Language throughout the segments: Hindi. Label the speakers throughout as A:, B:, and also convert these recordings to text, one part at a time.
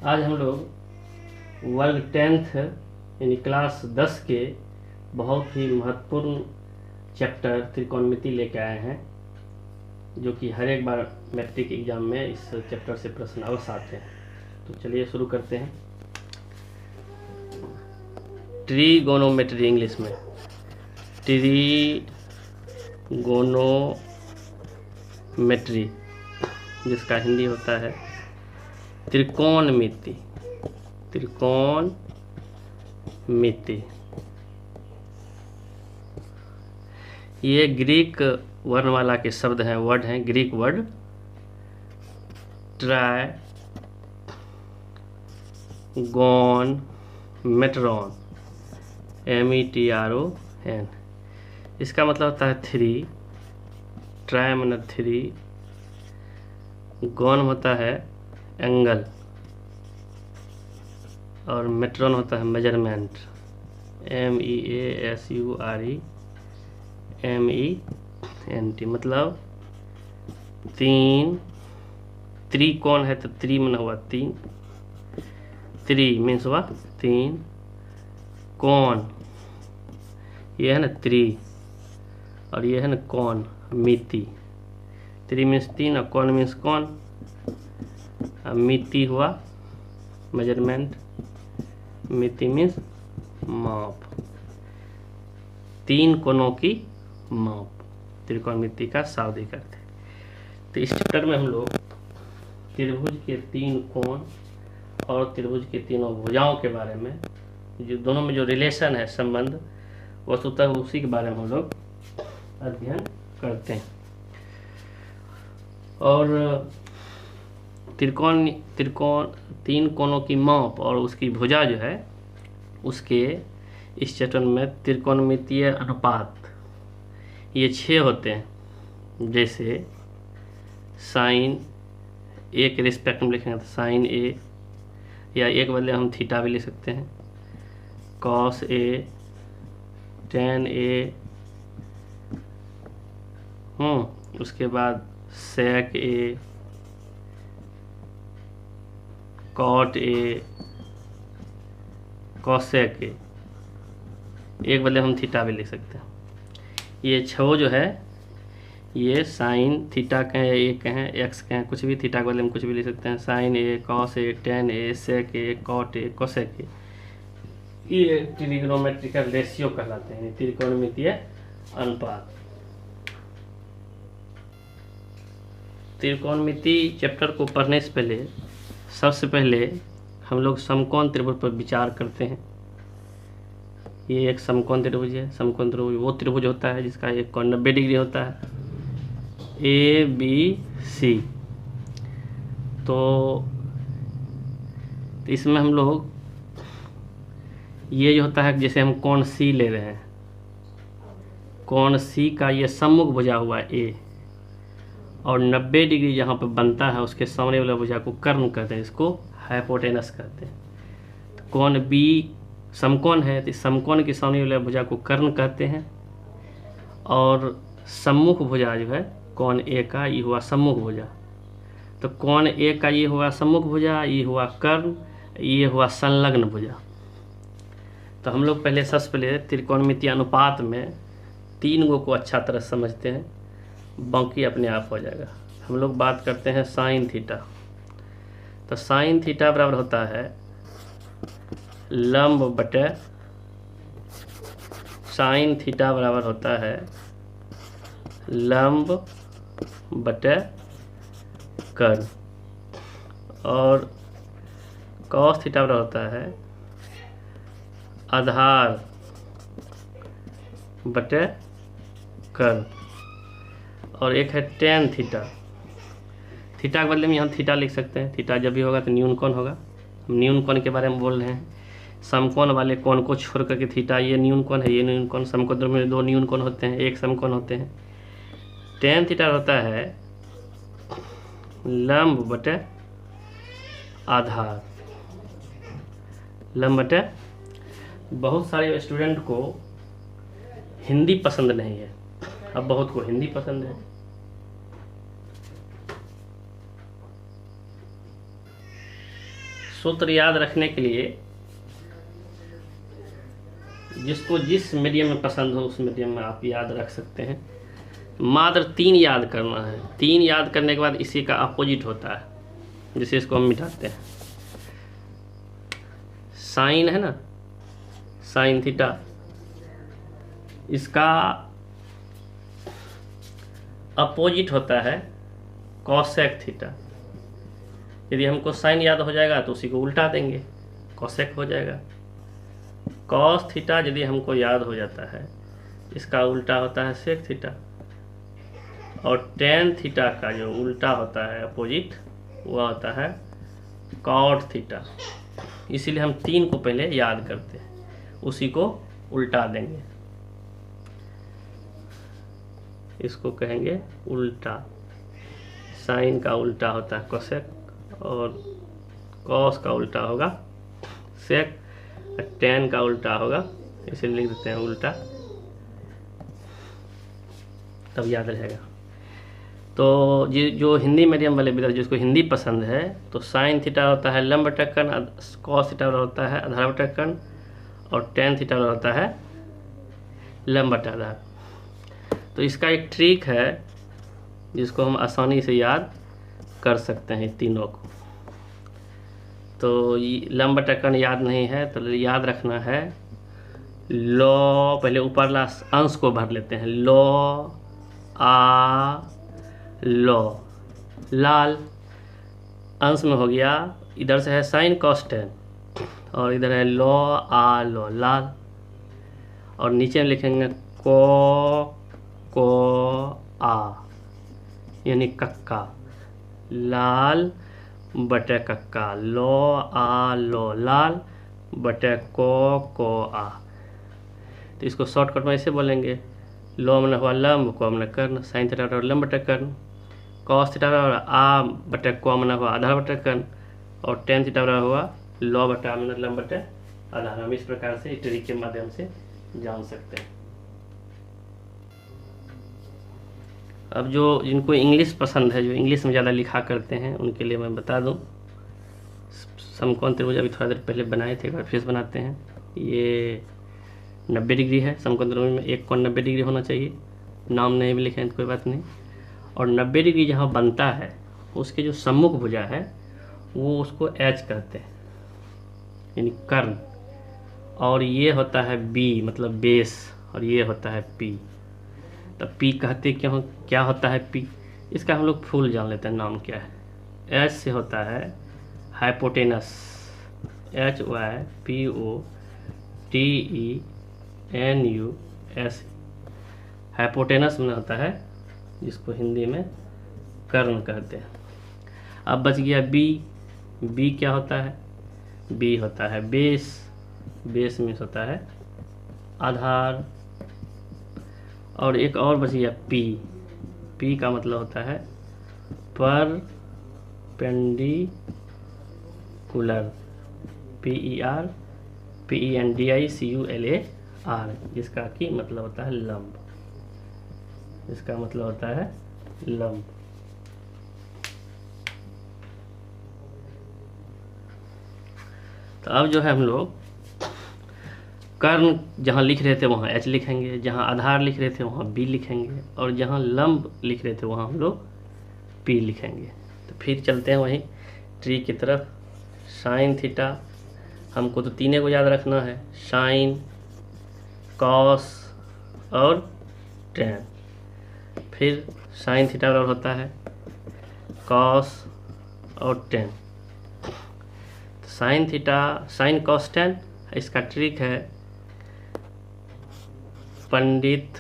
A: आज हम लोग वर्ग 10th यानी क्लास 10 के बहुत ही महत्वपूर्ण चैप्टर त्रिकोणमिति लेके आए हैं, जो कि हर एक बार मैट्रिक एग्जाम में इस चैप्टर से प्रश्न अवश्य आते हैं। तो चलिए शुरू करते हैं। ट्रीगोनोमेट्री इंग्लिश में ट्रीगोनोमेट्री, जिसका हिंदी होता है त्रिकोणमिति। त्रिकोणमिति ये ग्रीक वर्णमाला के शब्द हैं, वर्ड हैं, ग्रीक वर्ड ट्राइगोनमेट्रॉन, METRON। इसका मतलब होता है थ्री, ट्राई मतलब थ्री, गॉन होता है एंगल, और मेट्रॉन होता है मेजरमेंट, MEASUREMENT, मतलब तीन। त्रिकोण है तो त्रि मन हुआ तीन, त्रि मीन्स हुआ तीन, कोण ये है ना त्रि, और ये है ना कोण मिति। त्रि मीन्स तीन और कोण मीन्स कोण, मिति हुआ मेजरमेंट, मिति मीन्स माप, तीन कोणों की माप, त्रिकोणमिति का शाब्दिक अर्थ है। तो इस चैप्टर में हम लोग त्रिभुज के तीन कोण और त्रिभुज के तीनों भुजाओं के बारे में, जो दोनों में जो रिलेशन है, संबंध, वस्तुतः उसी के बारे में हम लोग अध्ययन करते हैं। और तीन कोणों की माप और उसकी भुजा जो है, उसके इस चैप्टर में त्रिकोणमितीय अनुपात ये 6 होते हैं। जैसे साइन ए के रिस्पेक्ट में लिखेंगे तो साइन ए, या एक बदले हम थीटा भी लिख सकते हैं, कॉस ए, टेन ए, उसके बाद सेक ए, कॉट ए, कॉसेक ए, एक बदले हम थीटा भी लिख सकते हैं। ये 6 जो है, ये साइन थीटा कहें, ए कहें, एक्स कहें, कुछ भी, थीटा के बदले हम कुछ भी लिख सकते हैं। Sine A, cos A, tan A, sec A, cot A, cosec A, ये ट्रिग्नोमेट्रिकल रेशियो कहलाते हैं, त्रिकोणमितीय अनुपात। त्रिकोणमिति चैप्टर को पढ़ने से पहले सबसे पहले हम लोग समकोण त्रिभुज पर विचार करते हैं। ये एक समकोण त्रिभुज है। समकोण त्रिभुज वो त्रिभुज होता है जिसका एक कोण 90 डिग्री होता है, ABC। तो इसमें हम लोग ये जो होता है, जैसे हम कोण C ले रहे हैं, कोण C का ये सम्मुख भुजा हुआ A, और 90 डिग्री जहाँ पर बनता है उसके सामने वाला भुजा को कर्ण कहते हैं, इसको हाइपोटेनस कहते हैं। तो कोण B समकोण है, तो समकोण के सामने वाले भुजा को कर्ण कहते हैं, और सम्मुख भुजा जो है कोण A का, ये हुआ सम्मुख भुजा। तो कोण A का ये हुआ सम्मुख भुजा, ये हुआ कर्ण, ये हुआ संलग्न भुजा। तो हम लोग पहले सबसे पहले त्रिकोणमितीय अनुपात में 3 गो को अच्छा तरह समझते हैं, बाकी अपने आप हो जाएगा। हम लोग बात करते हैं साइन थीटा। तो साइन थीटा बराबर होता है लंब बटे, साइन थीटा बराबर होता है लंब बटे कर्ण, और कॉस थीटा बराबर होता है आधार बटे कर्ण, और एक है टेन थीटा। थीटा के बदले में यहाँ थीटा लिख सकते हैं। थीटा जब भी होगा तो न्यून कोण होगा। हम न्यून कोण के बारे में बोल रहे हैं। समकोण वाले कोण को छोड़ करके थीटा, ये न्यून कोण है, ये न्यून कोण। समकोण में 2 न्यून कोण होते हैं, एक समकोण होते हैं। टेन थीटा होता है लंब बटे आधार, लंब बटे। बहुत सारे स्टूडेंट को हिंदी पसंद नहीं है, अब बहुत को हिंदी पसंद है। सूत्र याद रखने के लिए जिसको जिस मीडियम में पसंद हो उस मीडियम में आप याद रख सकते हैं। मात्र 3 याद करना है। 3 याद करने के बाद इसी का अपोजिट होता है, जिसे इसको हम मिटाते हैं। साइन है ना, साइन थीटा, इसका अपोजिट होता है कॉसेक थीटा। यदि हमको साइन याद हो जाएगा तो उसी को उल्टा देंगे, कॉसेक हो जाएगा। कॉस थीटा यदि हमको याद हो जाता है, इसका उल्टा होता है सेक थीटा। और टेन थीटा का जो उल्टा होता है अपोजिट, वह होता है कॉट थीटा। इसीलिए हम 3 को पहले याद करते हैं, उसी को उल्टा देंगे, इसको कहेंगे उल्टा। साइन का उल्टा होता है कोसेक और कॉस का उल्टा होगा सेक, टेन का उल्टा होगा, इसे लिख देते हैं उल्टा, तब याद रहेगा। तो जो हिंदी मीडियम वाले विद्यार्थी जिसको हिंदी पसंद है, तो साइन थीटा होता है लंब बटा कर्ण, कॉस थीटा होता है आधार बटा कर्ण, और टेन थीटा होता है लंब बटा आधार। तो इसका एक ट्रिक है जिसको हम आसानी से याद कर सकते हैं तीनों को। तो लंब बटा कर्ण याद नहीं है तो याद रखना है लो, पहले ऊपरला अंश को भर लेते हैं, लो आ लो, लाल अंश में हो गया। इधर से है साइन कॉस टेन और इधर है लो आ लो, लाल। और नीचे में लिखेंगे को आ, यानी कक्का, लाल बटे कक्का, लो आ लो, लाल बटे को आ। तो इसको शॉर्टकट में ऐसे बोलेंगे, लो मैंने हुआ लंब, को मैंने कर्ण, साइन थीटा और लंब बटे कर्ण, कॉस थीटा और आ बटे को मैंने हुआ आधार बटे कर्ण, और टेन थीटा हुआ लो बटा मैंने लंब बटे आधार। हम इस प्रकार से ट्रिक के माध्यम से जान सकते हैं। अब जो जिनको इंग्लिश पसंद है, जो इंग्लिश में ज़्यादा लिखा करते हैं, उनके लिए मैं बता दूं, समकोण त्रिभुज अभी थोड़ा देर पहले बनाए थे, एक बार फिर से बनाते हैं। ये 90 डिग्री है, समकोण त्रिभुज में एक कोण 90 डिग्री होना चाहिए, नाम नहीं भी लिखे हैं तो कोई बात नहीं। और 90 डिग्री जहाँ बनता है उसके जो सम्मुख भुजा है वो उसको एच कहते हैं, यानी कर्ण। और ये होता है बी मतलब बेस, और ये होता है पी। तो पी कहते क्यों, क्या होता है पी, इसका हम लोग फुल जान लेते हैं, नाम क्या है। एच से होता है हाइपोटेनस, HYPOTENUS, हाइपोटेनस में होता है, जिसको हिंदी में कर्ण कहते हैं। अब बच गया बी। बी क्या होता है, बी होता है बेस, बेस में होता है आधार। और एक और बच गया पी। पी का मतलब होता है परपेंडिकुलर, PERPENDICULAR, जिसका कि मतलब होता है लंब, इसका मतलब होता है लंब। तो अब जो है हम लोग कर्ण जहाँ लिख रहे थे वहाँ एच लिखेंगे, जहाँ आधार लिख रहे थे वहाँ बी लिखेंगे, और जहाँ लंब लिख रहे थे वहाँ हम लोग पी लिखेंगे। तो फिर चलते हैं वहीं ट्री की तरफ। साइन थीटा हमको तो तीनों को याद रखना है, साइन कॉस और टेन। फिर साइन थीटा बराबर होता है कॉस और टेन। तो sine theta sine cos ten, इसका ट्रिक है पंडित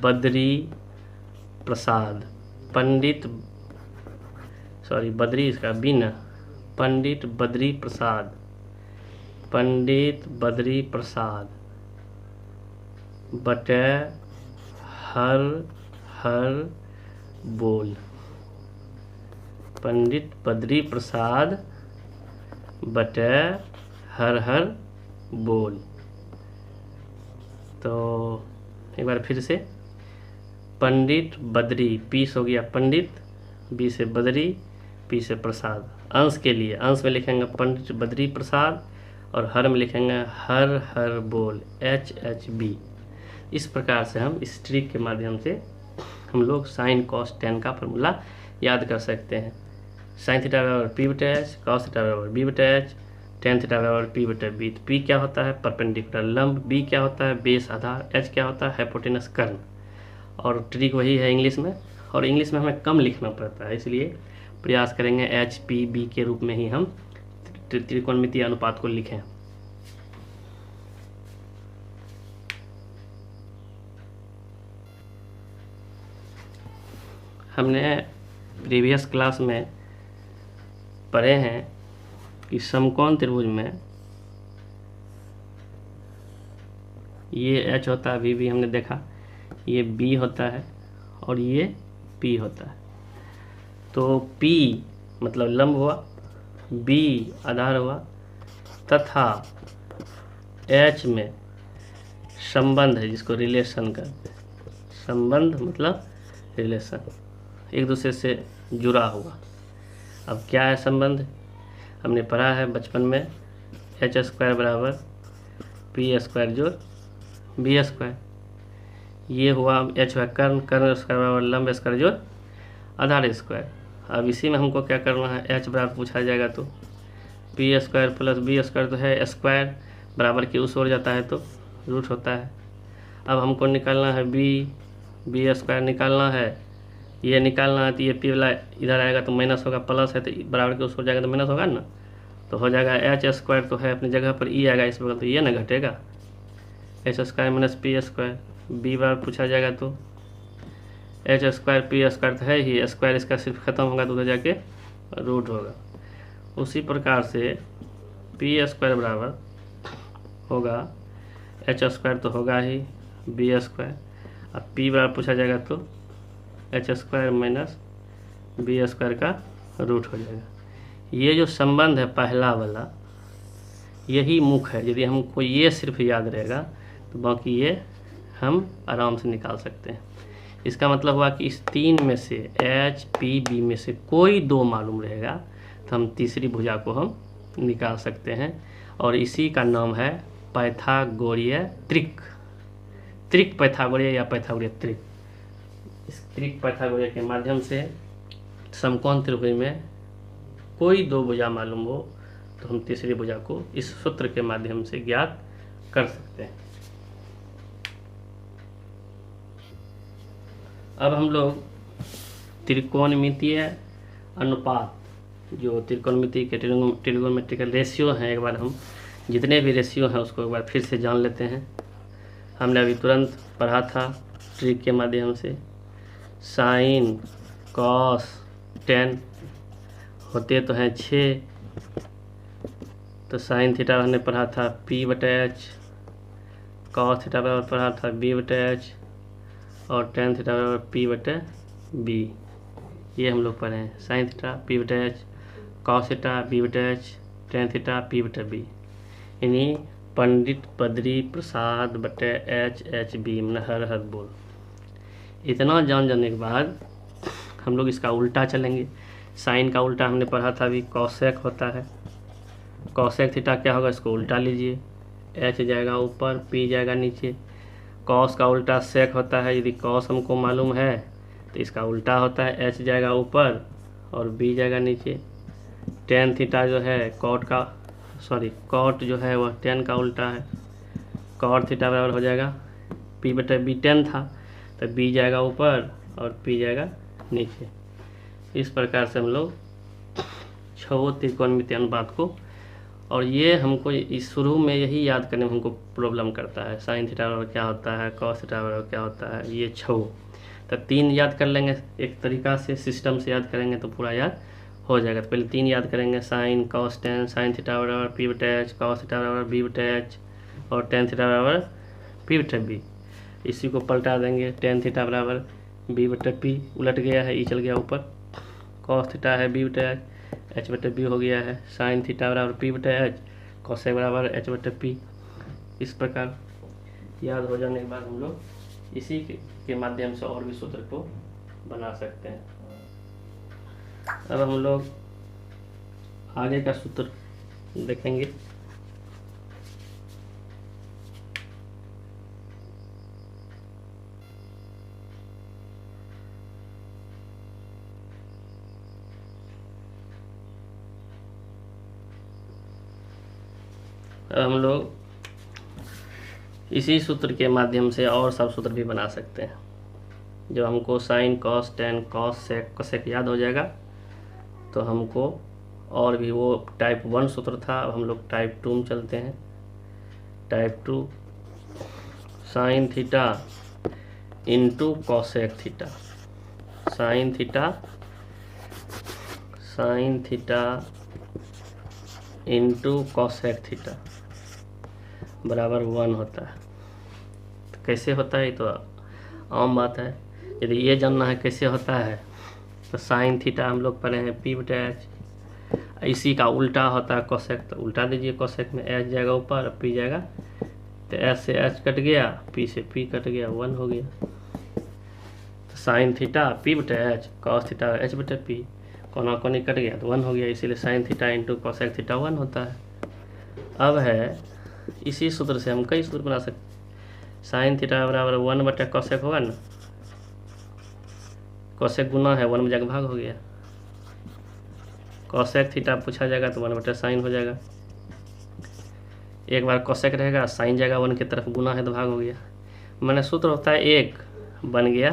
A: बद्री प्रसाद, बद्री इसका बिना, पंडित बद्री प्रसाद, पंडित बद्री प्रसाद बटे हर हर बोल, पंडित बद्री प्रसाद बटे हर हर बोल। तो एक बार फिर से, पंडित बद्री, पी से हो गया पंडित, बी से बद्री, पी से प्रसाद। अंश के लिए अंश में लिखेंगे पंडित बद्री प्रसाद और हर में लिखेंगे हर हर बोल HHB। इस प्रकार से हम इस ट्रिक के माध्यम से हम लोग साइन कॉस टेन का फॉर्मूला याद कर सकते हैं। साइन थीटा बराबर पी बटे एच, कॉस थीटा बराबर बी बटे एच, टेन थीटा बराबर पी बटे बी। तो पी क्या होता है परपेंडिकुलर लंब, बी क्या होता है बेस आधार, एच क्या होता है हाइपोटेनस कर्ण। और ट्रिक वही है इंग्लिश में, और इंग्लिश में हमें कम लिखना पड़ता है, इसलिए प्रयास करेंगे HPB के रूप में ही हम त्रिकोणमितीय अनुपात को लिखें। हमने प्रीवियस क्लास में पढ़े हैं कि समकोण त्रिभुज में ये H होता है, भी हमने देखा, ये B होता है और ये P होता है। तो P मतलब लंब हुआ, B आधार हुआ, तथा H में संबंध है जिसको रिलेशन कहते हैं। संबंध मतलब रिलेशन, एक दूसरे से जुड़ा हुआ। अब क्या है संबंध, हमने पढ़ा है बचपन में H² बराबर P² जोड़ B²। ये हुआ H हुआ कर्ण, कर्ण स्क्वायर बराबर लंब स्क्वायर जोड़ आधार स्क्वायर। अब इसी में हमको क्या करना है, H बराबर पूछा जाएगा तो P² प्लस B² तो है स्क्वायर, बराबर की उस ओर जाता है तो रूट होता है। अब हमको निकालना है B² निकालना है, ये निकालना है तो ये P वाला इधर आएगा तो माइनस होगा, प्लस है तो बराबर के उस ओर जाएगा तो माइनस होगा ना, तो हो जाएगा H² तो है अपनी जगह पर, E आएगा इस बगल तो ये ना घटेगा, H² माइनस P²। B बराबर पूछा जाएगा तो H² P² तो है ही, स्क्वायर इसका सिर्फ खत्म होगा तो उधर जाके रूट होगा। उसी प्रकार से P² बराबर होगा H² तो होगा ही B²। अब P बराबर पूछा जाएगा तो H² माइनस B² का रूट हो जाएगा। ये जो संबंध है पहला वाला यही मुख्य है, यदि हमको ये सिर्फ याद रहेगा तो बाकी ये हम आराम से निकाल सकते हैं। इसका मतलब हुआ कि इस तीन में से HPB में से कोई दो मालूम रहेगा तो हम तीसरी भुजा को हम निकाल सकते हैं, और इसी का नाम है पाइथागोरीय त्रिक। त्रिक पाइथागोरीय या पाइथागोरीय त्रिक। इस त्रिक पाइथागोरीय के माध्यम से समकोण त्रिभुज में कोई दो भुजा मालूम हो तो हम तीसरी भुजा को इस सूत्र के माध्यम से ज्ञात कर सकते हैं। अब हम लोग त्रिकोणमितीय अनुपात, जो त्रिकोणमिति के ट्रिगोनोमेट्रिकल रेशियो हैं, एक बार हम जितने भी रेशियो हैं उसको एक बार फिर से जान लेते हैं। हमने अभी तुरंत पढ़ा था ट्रिक के माध्यम से, साइन कॉस टेन होते तो हैं 6, तो साइन थीटा हमने पढ़ा था P/H, कॉस थीटा बराबर पढ़ा था B/H और टेन थीटा बराबर P/B। ये हम लोग पढ़े हैं, sine theta P/H, cos theta B/H, tan theta P/B। यानी पंडित बद्री प्रसाद बटे HHB मतलब हर हर बोल। इतना जान जाने के बाद हम लोग इसका उल्टा चलेंगे। साइन का उल्टा हमने पढ़ा था अभी, कॉसेक होता है। कॉसेक थीटा क्या होगा, इसको उल्टा लीजिए, H जाएगा ऊपर P जाएगा नीचे। कॉस का उल्टा सेक होता है, यदि कॉस हमको मालूम है तो इसका उल्टा होता है, H जाएगा ऊपर और B जाएगा नीचे। टेन थीटा जो है कॉट जो है वह टेन का उल्टा है, कॉट थीटा बराबर हो जाएगा P/B। टेन था तो B जाएगा ऊपर और P जाएगा नीचे। इस प्रकार से हम लोग छह त्रिकोणमितीय अनुपात को, और ये हमको इस शुरू में यही याद करने में हमको प्रॉब्लम करता है, साइन थीटा बराबर क्या होता है, कॉस थीटा बराबर क्या होता है, ये छः। तो तीन याद कर लेंगे, एक तरीका से सिस्टम से याद करेंगे तो पूरा याद हो जाएगा। तो पहले तीन याद करेंगे, sign cos ten, sine theta बराबर P/H, कॉस थीटा बराबर B/H और टेन थीटा बराबर P/B। इसी को पलटा देंगे, टेन थीटा बराबर B/P उलट गया है, ई चल गया ऊपर, कॉस थीटा है B/H, H/B हो गया है, साइन थीटा बराबर P/H, कॉसेक बराबर H/P। इस प्रकार याद हो जाने के बाद हम लोग इसी के माध्यम से और भी सूत्र को बना सकते हैं। अब हम लोग आगे का सूत्र देखेंगे। अब हम लोग इसी सूत्र के माध्यम से और सब सूत्र भी बना सकते हैं। जब हमको sine cos tan cos sec cosec याद हो जाएगा तो हमको और भी, वो टाइप 1 सूत्र था, अब हम लोग टाइप 2 में चलते हैं। Type 2 sine theta into cosec theta, sine theta into cosec theta बराबर 1 होता है। तो कैसे होता है, तो आम बात है। यदि ये जानना है कैसे होता है तो साइन थीटा हम लोग पढ़े हैं P/H, इसी का उल्टा होता है कोसेक, तो उल्टा दीजिए, कोसेक में H जाएगा ऊपर, P जाएगा, तो H से H कट गया, P से P कट गया, 1 हो गया। तो sine theta P/H, cos theta H/P, कोना कोनी कट गया तो 1 हो गया, इसीलिए sine theta into cosec theta 1 होता है। अब है इसी सूत्र से हम कई सूत्र बना सकते। साइन थीटा बराबर 1 कोसेक होगा ना, कोसेक गुना है 1 में जाकर भाग हो गया, कोसेक थीटा पूछा जाएगा तो 1/sin हो जाएगा। एक बार कोसेक रहेगा, साइन जाएगा 1 की तरफ, गुना है तो भाग हो गया। मैंने सूत्र होता है 1 बन गया